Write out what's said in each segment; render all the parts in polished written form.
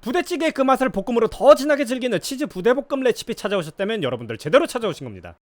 부대찌개의 그 맛을 볶음으로 더 진하게 즐기는 치즈 부대볶음 레시피 찾아오셨다면 여러분들 제대로 찾아오신 겁니다.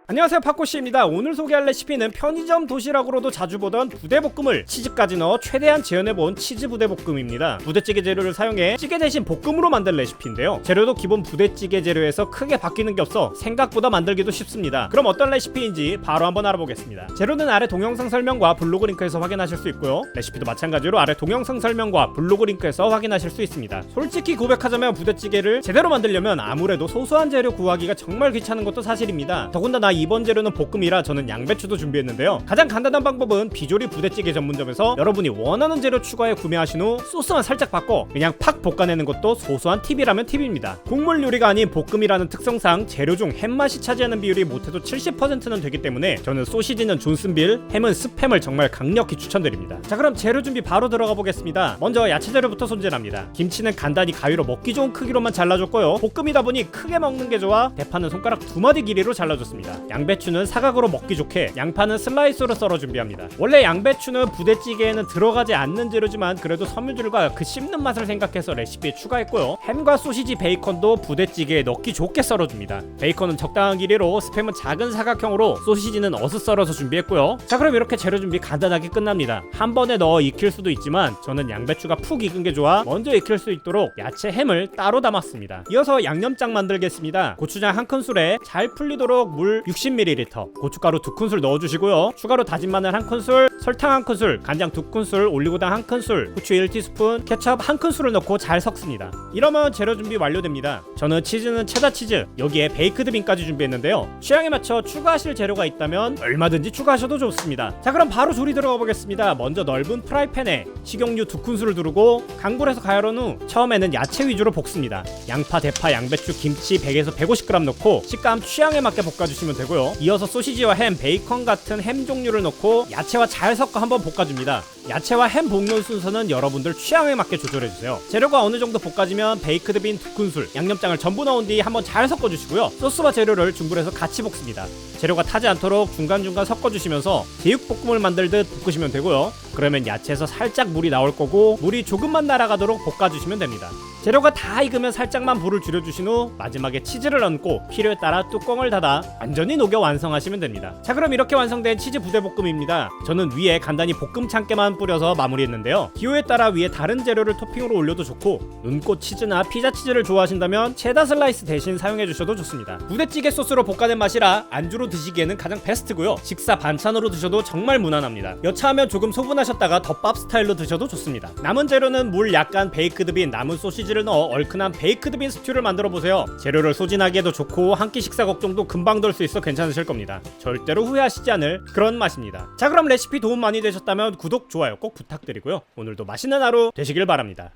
안녕하세요, 파코씨입니다. 오늘 소개할 레시피는 편의점 도시락으로도 자주 보던 부대볶음을 치즈까지 넣어 최대한 재현해본 치즈 부대볶음입니다. 부대찌개 재료를 사용해 찌개 대신 볶음으로 만든 레시피인데요, 재료도 기본 부대찌개 재료에서 크게 바뀌는 게 없어 생각보다 만들기도 쉽습니다. 그럼 어떤 레시피인지 바로 한번 알아보겠습니다. 재료는 아래 동영상 설명과 블로그 링크에서 확인하실 수 있고요, 레시피도 마찬가지로 아래 동영상 설명과 블로그 링크에서 확인하실 수 있습니다. 솔직히 고백하자면 부대찌개를 제대로 만들려면 아무래도 소소한 재료 구하기가 정말 귀찮은 것도 사실입니다. 더군다나 이번 재료는 볶음이라 저는 양배추도 준비했는데요, 가장 간단한 방법은 비조리 부대찌개 전문점에서 여러분이 원하는 재료 추가해 구매하신 후 소스만 살짝 바꿔 그냥 팍 볶아내는 것도 소소한 팁이라면 팁입니다. 국물 요리가 아닌 볶음이라는 특성상 재료 중 햄맛이 차지하는 비율이 못해도 70%는 되기 때문에 저는 소시지는 존슨빌, 햄은 스팸을 정말 강력히 추천드립니다. 자, 그럼 재료 준비 바로 들어가 보겠습니다. 먼저 야채 재료부터 손질합니다. 김치는 간단히 가위로 먹기 좋은 크기로만 잘라줬고요, 볶음이다 보니 크게 먹는 게 좋아 대파는 손가락 2마디 길이로 잘라줬습니다. 양배추는 사각으로 먹기 좋게, 양파는 슬라이스로 썰어 준비합니다. 원래 양배추는 부대찌개에는 들어가지 않는 재료지만 그래도 섬유질과 그 씹는 맛을 생각해서 레시피에 추가했고요, 햄과 소시지, 베이컨도 부대찌개에 넣기 좋게 썰어줍니다. 베이컨은 적당한 길이로, 스팸은 작은 사각형으로, 소시지는 어슷 썰어서 준비했고요. 자, 그럼 이렇게 재료 준비 간단하게 끝납니다. 한 번에 넣어 익힐 수도 있지만 저는 양배추가 푹 익은 게 좋아 먼저 익힐 수 있도록 야채, 햄을 따로 담았습니다. 이어서 양념장 만들겠습니다. 고추장 1큰술에 잘 풀리도록 물 60ml, 고춧가루 2큰술 넣어주시고요, 추가로 다진 마늘 1큰술, 설탕 1큰술, 간장 2큰술, 올리고당 1큰술, 후추 1티스푼, 케첩 1큰술을 넣고 잘 섞습니다. 이러면 재료 준비 완료됩니다. 저는 치즈는 체다 치즈, 여기에 베이크드 빈까지 준비했는데요, 취향에 맞춰 추가하실 재료가 있다면 얼마든지 추가하셔도 좋습니다. 자, 그럼 바로 조리 들어가 보겠습니다. 먼저 넓은 프라이팬에 식용유 2큰술을 두르고 강불에서 가열한 후 처음에는 야채 위주로 볶습니다. 양파, 대파, 양배추, 김치 100에서 150g 넣고 식감 취향에 맞게 볶아주시면 되고요, 이어서 소시지와 햄, 베이컨 같은 햄 종류를 넣고 야채와 잘 섞어 한번 볶아줍니다. 야채와 햄 볶는 순서는 여러분들 취향에 맞게 조절해주세요. 재료가 어느 정도 볶아지면 베이크드 빈 2큰술, 양념장을 전부 넣은 뒤 한번 잘 섞어주시고요, 소스와 재료를 중불에서 같이 볶습니다. 재료가 타지 않도록 중간중간 섞어주시면서 제육볶음을 만들듯 볶으시면 되고요, 그러면 야채에서 살짝 물이 나올 거고 물이 조금만 날아가도록 볶아주시면 됩니다. 재료가 다 익으면 살짝만 불을 줄여주신 후 마지막에 치즈를 얹고 필요에 따라 뚜껑을 닫아 완전히 녹여 완성하시면 됩니다. 자, 그럼 이렇게 완성된 치즈 부대볶음입니다. 저는 위에 간단히 볶음 참깨만 뿌려서 마무리했는데요, 기호에 따라 위에 다른 재료를 토핑으로 올려도 좋고 눈꽃 치즈나 피자 치즈를 좋아하신다면 체다 슬라이스 대신 사용해주셔도 좋습니다. 부대찌개 소스로 볶아낸 맛이라 안주로 드시기에는 가장 베스트고요, 식사 반찬으로 드셔도 정말 무난합니다. 여차하면 조금 소분하셨다가 덮밥 스타일로 드셔도 좋습니다. 남은 재료는 물 약간, 베이크드 빈, 남은 소시지를 넣어 얼큰한 베이크드 빈 스튜를 만들어보세요. 재료를 소진하기에도 좋고 한 끼 식사 걱정도 금방 덜 수 있어 괜찮으실 겁니다. 절대로 후회하시지 않을 그런 맛입니다. 자, 그럼 레시피 도움 많이 되셨다면 구독, 좋아요 꼭 부탁드리고요, 오늘도 맛있는 하루 되시길 바랍니다.